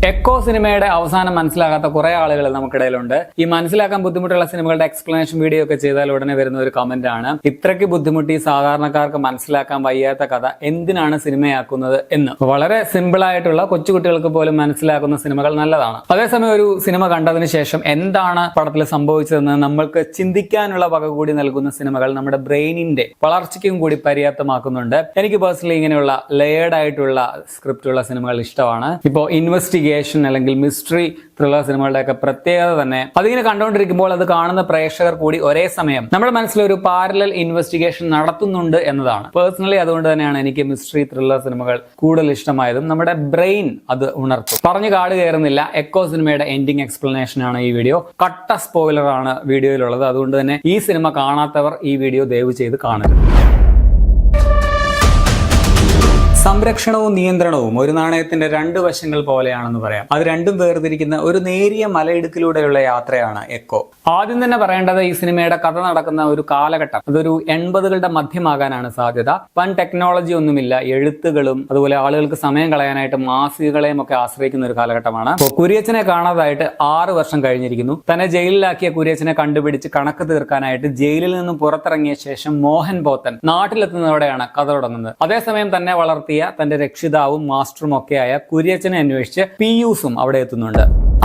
Echo സിനിമയുടെ അവസാനം മനസ്സിലാകാത്ത കുറെ ആളുകൾ നമുക്കിടയിലുണ്ട്. ഈ മനസ്സിലാക്കാൻ ബുദ്ധിമുട്ടുള്ള സിനിമകളുടെ എക്സ്പ്ലനേഷൻ വീഡിയോ ഒക്കെ ചെയ്താൽ ഉടനെ വരുന്ന ഒരു കമന്റ് ആണ്, ഇത്രയ്ക്ക് ബുദ്ധിമുട്ടി സാധാരണക്കാർക്ക് മനസ്സിലാക്കാൻ വയ്യാത്ത കഥ എന്തിനാണ് സിനിമയാക്കുന്നത് എന്ന്. വളരെ സിമ്പിൾ ആയിട്ടുള്ള കൊച്ചുകുട്ടികൾക്ക് പോലും മനസ്സിലാക്കുന്ന സിനിമകൾ നല്ലതാണ്. അതേസമയം ഒരു സിനിമ കണ്ടതിന് ശേഷം എന്താണ് പടത്തിൽ സംഭവിച്ചതെന്ന് നമ്മൾക്ക് ചിന്തിക്കാനുള്ള വക കൂടി നൽകുന്ന സിനിമകൾ നമ്മുടെ ബ്രെയിനിന്റെ വളർച്ചയ്ക്കും കൂടി പര്യാപ്തമാക്കുന്നുണ്ട്. എനിക്ക് പേഴ്സണലി ഇങ്ങനെയുള്ള ലേയേർഡ് ആയിട്ടുള്ള സ്ക്രിപ്റ്റുള്ള സിനിമകൾ ഇഷ്ടമാണ്. ഇപ്പോൾ ഇൻവെസ്റ്റിഗേഷൻ അല്ലെങ്കിൽ മിസ്റ്ററി ത്രില്ലർ സിനിമകളുടെയൊക്കെ പ്രത്യേകത തന്നെ അതിങ്ങനെ കണ്ടുകൊണ്ടിരിക്കുമ്പോൾ അത് കാണുന്ന പ്രേക്ഷകർ കൂടി ഒരേ സമയം നമ്മുടെ മനസ്സിലൊരു പാരലൽ ഇൻവെസ്റ്റിഗേഷൻ നടത്തുന്നുണ്ട് എന്നതാണ്. പേഴ്സണലി അതുകൊണ്ട് തന്നെയാണ് എനിക്ക് മിസ്റ്ററി ത്രില്ലർ സിനിമകൾ കൂടുതൽ ഇഷ്ടമായതും. നമ്മുടെ ബ്രെയിൻ അത് ഉണർത്തും. പറഞ്ഞു കാട് കയറുന്നില്ല, എക്കോ സിനിമയുടെ എൻഡിങ് എക്സ്പ്ലനേഷൻ ആണ് ഈ വീഡിയോ. കട്ട സ്പോയിലർ ആണ് വീഡിയോയിലുള്ളത്. അതുകൊണ്ട് തന്നെ ഈ സിനിമ കാണാത്തവർ ഈ വീഡിയോ ദയവ് ചെയ്ത് കാണരുത്. സംരക്ഷണവും നിയന്ത്രണവും ഒരു നാണയത്തിന്റെ രണ്ട് വശങ്ങൾ പോലെയാണെന്ന് പറയാം. അത് രണ്ടും വേർതിരിക്കുന്ന ഒരു നേരിയ മലയിടുക്കിലൂടെയുള്ള യാത്രയാണ് എക്കോ. ആദ്യം തന്നെ പറയേണ്ടത് ഈ സിനിമയുടെ കഥ നടക്കുന്ന ഒരു കാലഘട്ടം. അതൊരു 80കളുടെ മധ്യമാകാനാണ് സാധ്യത. വൻ ടെക്നോളജി ഒന്നുമില്ല. എഴുത്തുകളും അതുപോലെ ആളുകൾക്ക് സമയം കളയാനായിട്ട് മാസികകളെയും ഒക്കെ ആശ്രയിക്കുന്ന ഒരു കാലഘട്ടമാണ്. കുര്യച്ചനെ കാണാതായിട്ട് 6 വർഷം കഴിഞ്ഞിരിക്കുന്നു. തന്നെ ജയിലിലാക്കിയ കുര്യച്ചനെ കണ്ടുപിടിച്ച് കണക്ക് തീർക്കാനായിട്ട് ജയിലിൽ നിന്നും പുറത്തിറങ്ങിയ ശേഷം മോഹൻ പോത്തൻ നാട്ടിലെത്തുന്നതോടെയാണ് കഥ തുടങ്ങുന്നത്. അതേസമയം തന്നെ വളർത്തിയ തന്റെ രക്ഷിതാവും മാസ്റ്ററും ഒക്കെയായ കുര്യച്ചനെ അന്വേഷിച്ച് പിയൂസും അവിടെ എത്തുന്നുണ്ട്.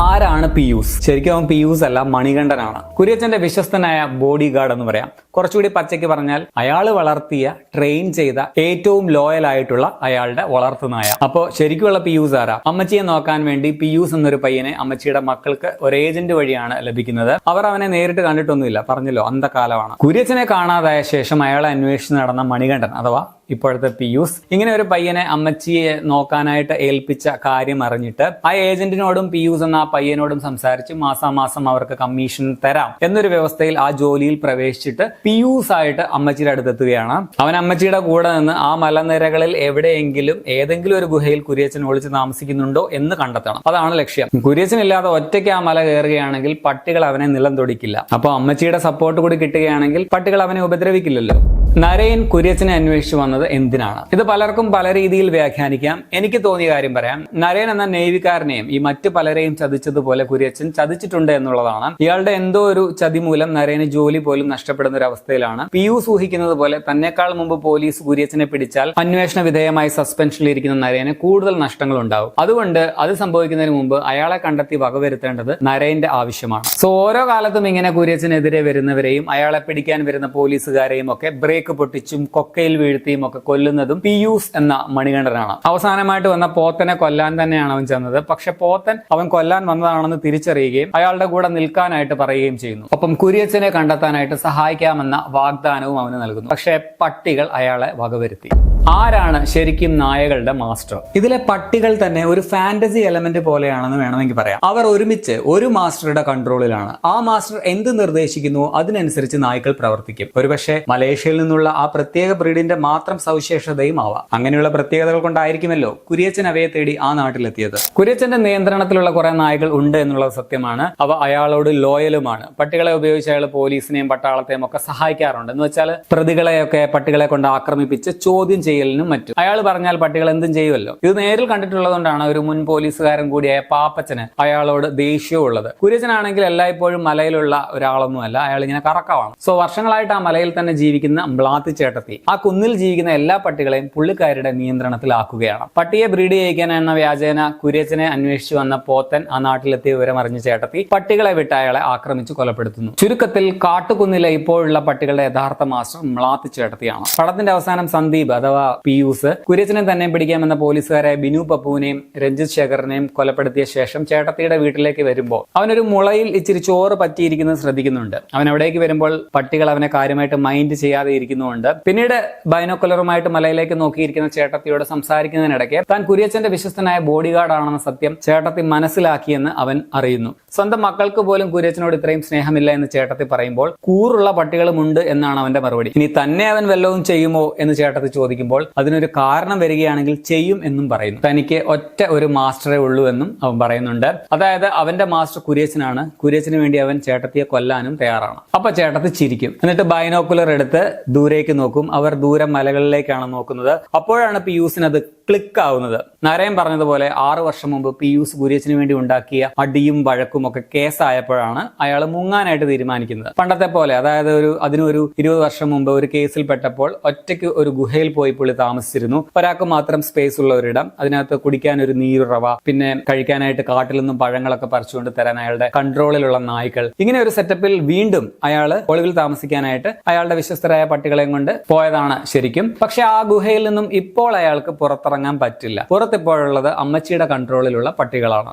ആരാണ് പിയൂസ്? ശരിക്കും അവൻ പിയൂസ് അല്ല, മണികണ്ഠനാണ്. കുര്യച്ചന്റെ വിശ്വസ്തനായ ബോഡി ഗാർഡ് എന്ന് പറയാം. കുറച്ചുകൂടി പച്ചയ്ക്ക് പറഞ്ഞാൽ അയാൾ വളർത്തിയ, ട്രെയിൻ ചെയ്ത, ഏറ്റവും ലോയൽ ആയിട്ടുള്ള അയാളുടെ വളർത്തുനായ. അപ്പോ ശരിക്കുള്ള പിയൂസ് ആരാ? അമ്മച്ചിയെ നോക്കാൻ വേണ്ടി പിയൂസ് എന്നൊരു പയ്യനെ അമ്മച്ചിയുടെ മക്കൾക്ക് ഒരു ഏജന്റ് വഴിയാണ് ലഭിക്കുന്നത്. അവർ അവനെ നേരിട്ട് കണ്ടിട്ടൊന്നുമില്ല, പറഞ്ഞല്ലോ അന്ധകാലമാണ്. കുര്യച്ചനെ കാണാതായ ശേഷം അയാളെ അന്വേഷിച്ച് നടന്ന മണികണ്ഠൻ അഥവാ ഇപ്പോഴത്തെ പിയൂസ് ഇങ്ങനെ ഒരു പയ്യനെ അമ്മച്ചിയെ നോക്കാനായിട്ട് ഏൽപ്പിച്ച കാര്യം അറിഞ്ഞിട്ട് ആ ഏജന്റിനോടും പിയൂസ് എന്ന ആ പയ്യനോടും സംസാരിച്ച് മാസാമാസം അവർക്ക് കമ്മീഷൻ തരാം എന്നൊരു വ്യവസ്ഥയിൽ ആ ജോലിയിൽ പ്രവേശിച്ചിട്ട് പിയൂസ് ആയിട്ട് അമ്മച്ചിയുടെ അടുത്തെത്തുകയാണ്. അവൻ അമ്മച്ചിയുടെ കൂടെ നിന്ന് ആ മലനിരകളിൽ എവിടെയെങ്കിലും ഏതെങ്കിലും ഒരു ഗുഹയിൽ കുര്യച്ചൻ ഒളിച്ച് താമസിക്കുന്നുണ്ടോ എന്ന് കണ്ടെത്തണം. അതാണ് ലക്ഷ്യം. കുര്യച്ചൻ ഇല്ലാതെ ഒറ്റയ്ക്ക് ആ മല കയറുകയാണെങ്കിൽ പട്ടികൾ അവനെ നിലം തൊടിക്കില്ല. അപ്പൊ അമ്മച്ചിയുടെ സപ്പോർട്ട് കൂടി കിട്ടുകയാണെങ്കിൽ പട്ടികൾ അവനെ ഉപദ്രവിക്കില്ലല്ലോ. നരയൻ കുര്യച്ചനെ അന്വേഷിച്ചു വന്നത് എന്തിനാണ്? ഇത് പലർക്കും പല രീതിയിൽ വ്യാഖ്യാനിക്കാം. എനിക്ക് തോന്നിയ കാര്യം പറയാം. നരയൻ എന്ന നേവിക്കാരനെയും ഈ മറ്റു പലരെയും ചതിച്ചതുപോലെ കുര്യച്ചൻ ചതിച്ചിട്ടുണ്ട് എന്നുള്ളതാണ്. ഇയാളുടെ എന്തോ ഒരു ചതി മൂലം നരയന് ജോലി പോലും നഷ്ടപ്പെടുന്ന ഒരു അവസ്ഥയിലാണ്. പിയൂസ് ഊഹിക്കുന്നത് പോലെ തന്നെക്കാൾ മുമ്പ് പോലീസ് കുര്യച്ചനെ പിടിച്ചാൽ അന്വേഷണ വിധേയമായി സസ്പെൻഷനിൽ ഇരിക്കുന്ന നരയന് കൂടുതൽ നഷ്ടങ്ങൾ ഉണ്ടാവും. അതുകൊണ്ട് അത് സംഭവിക്കുന്നതിന് മുമ്പ് അയാളെ കണ്ടെത്തി വകവരുത്തേണ്ടത് നരയന്റെ ആവശ്യമാണ്. സോ ഓരോ കാലത്തും ഇങ്ങനെ കുര്യച്ചനെതിരെ വരുന്നവരെയും അയാളെ പിടിക്കാൻ വരുന്ന പോലീസുകാരെയും ഒക്കെ ബ്രേക്ക് പൊട്ടിച്ചും കൊക്കയിൽ വീഴ്ത്തിയും ഒക്കെ കൊല്ലുന്നതും പിയൂസ് എന്ന മണികണ്ഠനാണ്. അവസാനമായിട്ട് വന്ന പോത്തനെ കൊല്ലാൻ തന്നെയാണ് അവൻ ചെന്നത്. പക്ഷെ പോത്തൻ അവൻ കൊല്ലാൻ വന്നതാണെന്ന് തിരിച്ചറിയുകയും അയാളുടെ കൂടെ നിൽക്കാനായിട്ട് പറയുകയും ചെയ്യുന്നു. ഒപ്പം കുര്യച്ചനെ കണ്ടെത്താനായിട്ട് സഹായിക്കാമെന്ന വാഗ്ദാനവും അവന് നൽകുന്നു. പക്ഷെ പട്ടികൾ അയാളെ വകവരുത്തി. ആരാണ് ശരിക്കും നായകളുടെ മാസ്റ്റർ? ഇതിലെ പട്ടികൾ തന്നെ ഒരു ഫാന്റസി എലമെന്റ് പോലെയാണെന്ന് വേണമെങ്കിൽ പറയാം. അവർ ഒരുമിച്ച് ഒരു മാസ്റ്ററുടെ കൺട്രോളിലാണ്. ആ മാസ്റ്റർ എന്ത് നിർദ്ദേശിക്കുന്നു അതിനനുസരിച്ച് നായ്ക്കൾ പ്രവർത്തിക്കും. ഒരുപക്ഷെ മലേഷ്യയിൽ നിന്നുള്ള ആ പ്രത്യേക ബ്രീഡിന്റെ മാത്രം സവിശേഷതയും ആവാം. അങ്ങനെയുള്ള പ്രത്യേകതകൾ കൊണ്ടായിരിക്കുമല്ലോ കുര്യച്ചൻ അവയെ തേടി ആ നാട്ടിലെത്തിയത്. കുര്യച്ചന്റെ നിയന്ത്രണത്തിലുള്ള കുറെ നായകൾ ഉണ്ട് എന്നുള്ളത് സത്യമാണ്. അവ അയാളോട് ലോയലുമാണ്. പട്ടികളെ ഉപയോഗിച്ച് അയാൾ പോലീസിനെയും പട്ടാളത്തെയും ഒക്കെ സഹായിക്കാറുണ്ട്. എന്ന് വെച്ചാൽ പ്രതികളെയൊക്കെ പട്ടികളെ കൊണ്ട് ആക്രമിപ്പിച്ച് ചോദ്യം ചെയ്യലിനും മറ്റും. അയാൾ പറഞ്ഞാൽ പട്ടികൾ എന്തും ചെയ്യുമല്ലോ. ഇത് നേരിൽ കണ്ടിട്ടുള്ളതുകൊണ്ടാണ് ഒരു മുൻ പോലീസുകാരൻ കൂടിയായ പാപ്പച്ചന് അയാളോട് ദേഷ്യവും ഉള്ളത്. കുര്യച്ചനാണെങ്കിൽ എല്ലായ്പ്പോഴും മലയിലുള്ള ഒരാളൊന്നുമല്ല, അയാൾ ഇങ്ങനെ കറക്കമാണ്. സോ വർഷങ്ങളായിട്ട് ആ മലയിൽ തന്നെ ജീവിക്കുന്ന മ്ലാത്തി ചേട്ടത്തി ആ കുന്നിൽ ജീവിക്കുന്ന എല്ലാ പട്ടികളെയും പുള്ളിക്കാരുടെ നിയന്ത്രണത്തിലാക്കുകയാണ്. പട്ടിയെ ബ്രീഡ് ചെയ്യിക്കാൻ എന്ന വ്യാജേന കുര്യച്ചനെ അന്വേഷിച്ചു വന്ന പോത്തൻ ആ നാട്ടിലെത്തിയ വിവരം അറിഞ്ഞ ചേട്ടത്തി പട്ടികളെ വിട്ട് അയാളെ ആക്രമിച്ച് കൊലപ്പെടുത്തുന്നു. ചുരുക്കത്തിൽ കാട്ടുകുന്നിലെ ഇപ്പോഴുള്ള പട്ടികളുടെ യഥാർത്ഥ മാസ്റ്റർ മ്ലാത്തി ചേട്ടത്തിയാണ്. പടത്തിന്റെ അവസാനം സന്ദീപ് അഥവാ പിയൂസ് കുര്യച്ചനെ തന്നെ പിടിക്കാമെന്ന പോലീസുകാരായ ബിനു പപ്പുവിനെയും രഞ്ജിത് ശേഖറിനെയും കൊലപ്പെടുത്തിയ ശേഷം ചേട്ടത്തിയുടെ വീട്ടിലേക്ക് വരുമ്പോൾ അവനൊരു മുളയിൽ ഇച്ചിരി ചോറ് പറ്റിയിരിക്കുന്നത് ശ്രദ്ധിക്കുന്നുണ്ട്. അവൻ അവിടേക്ക് വരുമ്പോൾ പട്ടികൾ അവനെ കാര്യമായിട്ട് മൈൻഡ് ചെയ്യാതെ ഇരിക്കുന്നുണ്ട്. പിന്നീട് ബൈനോക്കുലറുമായിട്ട് മലയിലേക്ക് നോക്കിയിരിക്കുന്ന ചേട്ടത്തിയോട് സംസാരിക്കുന്നതിനിടയ്ക്ക് താൻ കുര്യച്ചന്റെ വിശ്വസ്തനായ ബോഡി ഗാർഡ് ആണെന്ന സത്യം ചേട്ടത്തി മനസ്സിലാക്കിയെന്ന് അവൻ അറിയുന്നു. സ്വന്തം മക്കൾക്ക് പോലും കുര്യച്ചനോട് ഇത്രയും സ്നേഹമില്ല എന്ന് ചേട്ടത്തി പറയുമ്പോൾ കൂറുള്ള പട്ടികളുമുണ്ട് എന്നാണ് അവന്റെ മറുപടി. ഇനി തന്നെ അവൻ വല്ലതും ചെയ്യുമോ എന്ന് ചേട്ടത്തി ചോദിക്കുമ്പോൾ ചോദിക്കുമ്പോൾ അതിനൊരു കാരണം വരികയാണെങ്കിൽ ചെയ്യും എന്നും പറയുന്നു. തനിക്ക് ഒറ്റ ഒരു മാസ്റ്ററേ ഉള്ളൂ എന്നും അവൻ പറയുന്നുണ്ട്. അതായത് അവന്റെ മാസ്റ്റർ കുര്യച്ചനാണ്. കുര്യച്ചന് വേണ്ടി അവൻ ചേട്ടത്തിയെ കൊല്ലാനും തയ്യാറാണ്. അപ്പൊ ചേട്ടത്തി ചിരിക്കും. എന്നിട്ട് ബൈനോക്കുലർ എടുത്ത് ദൂരേക്ക് നോക്കും. അവർ ദൂരം മലകളിലേക്കാണ് നോക്കുന്നത്. അപ്പോഴാണ് പിയൂസിന് അത് ക്ലിക്ക് ആവുന്നത്. നാരായൺ പറഞ്ഞതുപോലെ 6 വർഷം മുമ്പ് പിയൂസ് കുര്യച്ചന് വേണ്ടി ഉണ്ടാക്കിയ അടിയും വഴക്കും ഒക്കെ കേസായപ്പോഴാണ് അയാൾ മുങ്ങാനായിട്ട് തീരുമാനിക്കുന്നത്. പണ്ടത്തെ പോലെ, അതായത് അതിനൊരു 20 വർഷം മുമ്പ് ഒരു കേസിൽ പെട്ടപ്പോൾ ഒറ്റയ്ക്ക് ഒരു ഗുഹയിൽ പോയി പുള്ളി താമസിച്ചിരുന്നു. ഒരാൾക്ക് മാത്രം സ്പേസ് ഉള്ള ഒരിടം, അതിനകത്ത് കുടിക്കാൻ ഒരു നീരുറവ, പിന്നെ കഴിക്കാനായിട്ട് കാട്ടിൽ നിന്നും പഴങ്ങളൊക്കെ പറിച്ചുകൊണ്ട് തരാൻ അയാളുടെ കൺട്രോളിലുള്ള നായ്ക്കൾ. ഇങ്ങനെ ഒരു സെറ്റപ്പിൽ വീണ്ടും അയാൾ ഒളിവിൽ താമസിക്കാനായിട്ട് അയാളുടെ വിശ്വസ്തരായ പട്ടികളെയും കൊണ്ട് പോയതാണ് ശരിക്കും. പക്ഷെ ആ ഗുഹയിൽ നിന്നും ഇപ്പോൾ അയാൾക്ക് പുറത്തിറങ്ങാൻ പറ്റില്ല. പുറത്തിപ്പോഴുള്ളത് അമ്മച്ചിയുടെ കൺട്രോളിലുള്ള പട്ടികളാണ്.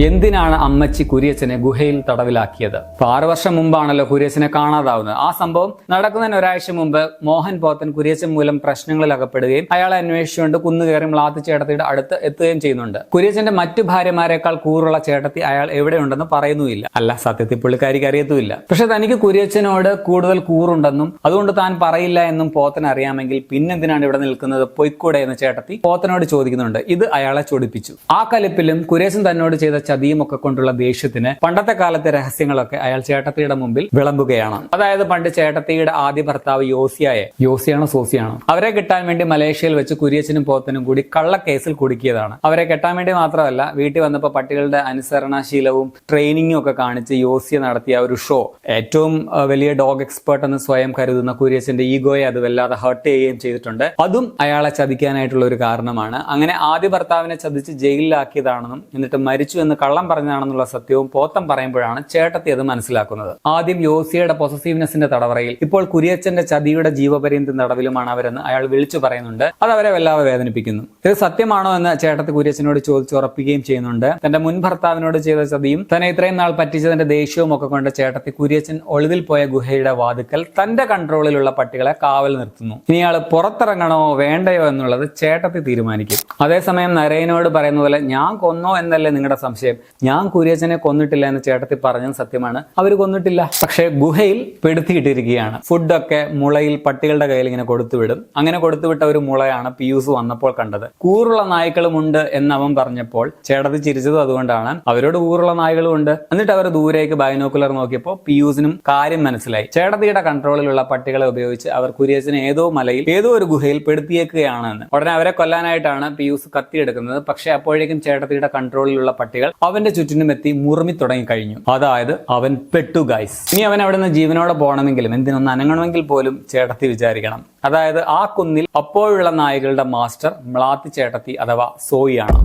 എന്തിനാണ് അമ്മച്ചി കുര്യച്ചനെ ഗുഹയിൽ തടവിലാക്കിയത്? 6 വർഷം മുമ്പാണല്ലോ കുര്യച്ചനെ കാണാതാവുന്നത്. ആ സംഭവം നടക്കുന്നതിന് ഒരാഴ്ച മുമ്പ് മോഹൻ പോത്തൻ കുര്യച്ചൻ മൂലം പ്രശ്നങ്ങളിൽ അകപ്പെടുകയും അയാളെ അന്വേഷിച്ചുകൊണ്ട് കുന്നുകയറി മ്ലാത്തി ചേട്ടത്തിയുടെ അടുത്ത് എത്തുകയും ചെയ്യുന്നുണ്ട്. കുര്യച്ചന്റെ മറ്റു ഭാര്യമാരെക്കാൾ കൂറുള്ള ചേട്ടത്തി അയാൾ എവിടെയുണ്ടെന്ന് പറയുന്നുമില്ല. അല്ല, സത്യത്തിൽ പുള്ളിക്കാരിക്ക് അറിയത്തുമില്ല. പക്ഷെ തനിക്ക് കുര്യച്ചനോട് കൂടുതൽ കൂറുണ്ടെന്നും അതുകൊണ്ട് താൻ പറയില്ല എന്നും പോത്തൻ അറിയാമെങ്കിൽ പിന്നെന്തിനാണ് ഇവിടെ നിൽക്കുന്നത്, പൊയ്ക്കൂടെ എന്ന് ചേട്ടത്തി പോത്തനോട് ചോദിക്കുന്നുണ്ട്. ഇത് അയാളെ ചൊടിപ്പിച്ചു. ആ കലിപ്പിലും കുര്യച്ചൻ തന്നോട് ചെയ്ത ചതിയും ഒക്കെ കൊണ്ടുള്ള ദേഷ്യത്തിന് പണ്ടത്തെ കാലത്തെ രഹസ്യങ്ങളൊക്കെ അയാൾ ചേട്ടത്തിയുടെ മുമ്പിൽ വിളമ്പുകയാണ്. അതായത് പണ്ട് ചേട്ടത്തിയുടെ ആദ്യ ഭർത്താവ് യോസിയാണോ സോസിയാണോ അവരെ കിട്ടാൻ വേണ്ടി മലേഷ്യയിൽ വെച്ച് കുര്യച്ചനും പോത്തനും കൂടി കള്ളക്കേസിൽ കുടുക്കിയതാണ്. അവരെ കെട്ടാൻ വേണ്ടി മാത്രമല്ല, വീട്ടിൽ വന്നപ്പോൾ പട്ടികളുടെ അനുസരണശീലവും ട്രെയിനിങ്ങും ഒക്കെ കാണിച്ച് യോസിയ നടത്തിയ ഒരു ഷോ ഏറ്റവും വലിയ ഡോഗ് എക്സ്പേർട്ട് എന്ന് സ്വയം കരുതുന്ന കുര്യച്ചന്റെ ഈഗോയെ അത് വല്ലാതെ ഹർട്ട് ചെയ്യുകയും ചെയ്തിട്ടുണ്ട്. അതും അയാളെ ചതിക്കാനായിട്ടുള്ള ഒരു കാരണമാണ്. അങ്ങനെ ആദ്യ ഭർത്താവിനെ ചതിച്ച് ജയിലിലാക്കിയതാണെന്നും എന്നിട്ട് മരിച്ചു എന്ന് കള്ളം പറഞ്ഞതാണെന്നുള്ള സത്യവും പോത്തൻ പറയുമ്പോഴാണ് ചേട്ടത്തി അത് മനസ്സിലാക്കുന്നത്. ആദ്യം യോസിയുടെ പൊസസീവ്നെസിന്റെ തടവറയിൽ, ഇപ്പോൾ കുര്യച്ചന്റെ ചതിയുടെ ജീവപര്യന്തം തടവിലുമാണ് അവരെന്ന് അയാൾ വിളിച്ചു പറയുന്നുണ്ട്. അത് അവരെ വല്ലാതെ വേദനിപ്പിക്കുന്നു. ഇത് സത്യമാണോ എന്ന് ചേട്ടത്തി കുര്യച്ചനോട് ചോദിച്ചുറപ്പിക്കുകയും ചെയ്യുന്നുണ്ട്. തന്റെ മുൻ ഭർത്താവിനോട് ചെയ്ത ചതിയും തന്നെ ഇത്രയും നാൾ പറ്റിച്ചതിന്റെ ദേഷ്യവും ഒക്കെ കൊണ്ട് ചേട്ടത്തി കുര്യച്ചൻ ഒളിവിൽ പോയ ഗുഹയുടെ വാതുക്കൽ തന്റെ കൺട്രോളിലുള്ള പട്ടികളെ കാവൽ നിർത്തുന്നു. ഇനി ആള് പുറത്തിറങ്ങണോ വേണ്ടയോ എന്നുള്ളത് ചേട്ടത്തി തീരുമാനിക്കും. അതേസമയം നരയനോട് പറയുന്ന പോലെ ഞാൻ കൊന്നോ എന്നല്ലേ നിങ്ങളുടെ സംശയം, ഞാൻ കുര്യച്ചനെ കൊന്നിട്ടില്ല എന്ന് ചേട്ടത്തി പറഞ്ഞത് സത്യമാണ്. അവർ കൊന്നിട്ടില്ല. പക്ഷെ ഗുഹയിൽ പെടുത്തിയിട്ടിരിക്കുകയാണ്. ഫുഡൊക്കെ മുളയിൽ പട്ടികളുടെ കയ്യിൽ ഇങ്ങനെ കൊടുത്തുവിടും. അങ്ങനെ കൊടുത്തുവിട്ട ഒരു മുളയാണ് പിയൂസ് വന്നപ്പോൾ കണ്ടത്. കൂറുള്ള നായ്ക്കളും ഉണ്ട് എന്ന് അവൻ പറഞ്ഞപ്പോൾ ചേട്ടത്തി ചിരിച്ചതും അതുകൊണ്ടാണ്. അവരോട് കൂറുള്ള നായ്ക്കളും ഉണ്ട്. എന്നിട്ട് അവർ ദൂരേക്ക് ബൈനോക്കുലർ നോക്കിയപ്പോൾ പിയൂസിനും കാര്യം മനസ്സിലായി. ചേട്ടത്തിയുടെ കൺട്രോളിലുള്ള പട്ടികളെ ഉപയോഗിച്ച് അവർ കുര്യച്ചനെ ഏതോ മലയിൽ ഏതോ ഒരു ഗുഹയിൽ പെടുത്തിയേക്കുകയാണെന്ന്. ഉടനെ അവരെ കൊല്ലാനായിട്ടാണ് പിയൂസ് കത്തിയെടുക്കുന്നത്. പക്ഷെ അപ്പോഴേക്കും ചേട്ടത്തിയുടെ കൺട്രോളിലുള്ള പട്ടികൾ അവന്റെ ചുറ്റിനും എത്തി മുറുമി തുടങ്ങി കഴിഞ്ഞു. അതായത് അവൻ പെട്ടു ഗൈസ്. ഇനി അവൻ അവിടെ നിന്ന് ജീവനോടെ പോകണമെങ്കിലും എന്തിനൊന്ന് അനങ്ങണമെങ്കിൽ പോലും ചേട്ടത്തി വിചാരിക്കണം. അതായത് ആ കുന്നിൽ അപ്പോഴുള്ള നായകളുടെ മാസ്റ്റർ മ്ലാത്തി ചേട്ടത്തി അഥവാ സോയിയാണ്.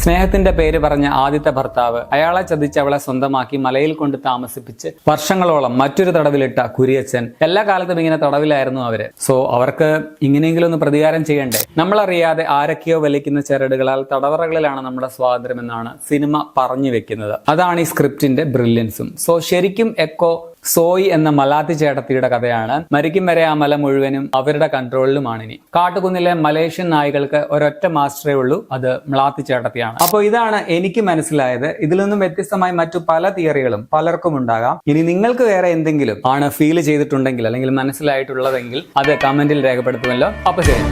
സ്നേഹത്തിന്റെ പേര് പറഞ്ഞ ആദ്യത്തെ ഭർത്താവ് അയാളെ ചതിച്ച് അവളെ സ്വന്തമാക്കി മലയിൽ കൊണ്ട് താമസിപ്പിച്ച് വർഷങ്ങളോളം മറ്റൊരു തടവിലിട്ട കുര്യച്ചൻ. എല്ലാ കാലത്തും ഇങ്ങനെ തടവിലായിരുന്നു അവര്. സോ അവർക്ക് ഇങ്ങനെയെങ്കിലും ഒന്ന് പ്രതികാരം ചെയ്യണ്ടേ? നമ്മളറിയാതെ ആരൊക്കെയോ വലിക്കുന്ന ചരടുകളാൽ തടവറകളിലാണ് നമ്മുടെ സ്വാതന്ത്ര്യം എന്നാണ് സിനിമ പറഞ്ഞു വെക്കുന്നത്. അതാണ് ഈ സ്ക്രിപ്റ്റിന്റെ ബ്രില്യൻസും. സോ ശരിക്കും എക്കോ സോയി എന്ന മലാത്തി ചേട്ടത്തിയുടെ കഥയാണ്. മരിക്കും വരെ ആ മല മുഴുവനും അവരുടെ കൺട്രോളിലുമാണ്. ഇനി കാട്ടുകുന്നിലെ മലേഷ്യൻ നായ്കൾക്ക് ഒരൊറ്റ മാസ്റ്ററേ ഉള്ളൂ, അത് മ്ലാത്തി ചേട്ടത്തിയാണ്. അപ്പോൾ ഇതാണ് എനിക്ക് മനസ്സിലായത്. ഇതിൽ നിന്നും വ്യത്യസ്തമായി മറ്റു പല തിയറികളും പലർക്കും ഉണ്ടാകാം. ഇനി നിങ്ങൾക്ക് വേറെ എന്തെങ്കിലും ആണ് ഫീൽ ചെയ്തിട്ടുണ്ടെങ്കിൽ അല്ലെങ്കിൽ മനസ്സിലായിട്ടുള്ളതെങ്കിൽ അത് കമന്റിൽ രേഖപ്പെടുത്തുമല്ലോ. അപ്പൊ ശരി.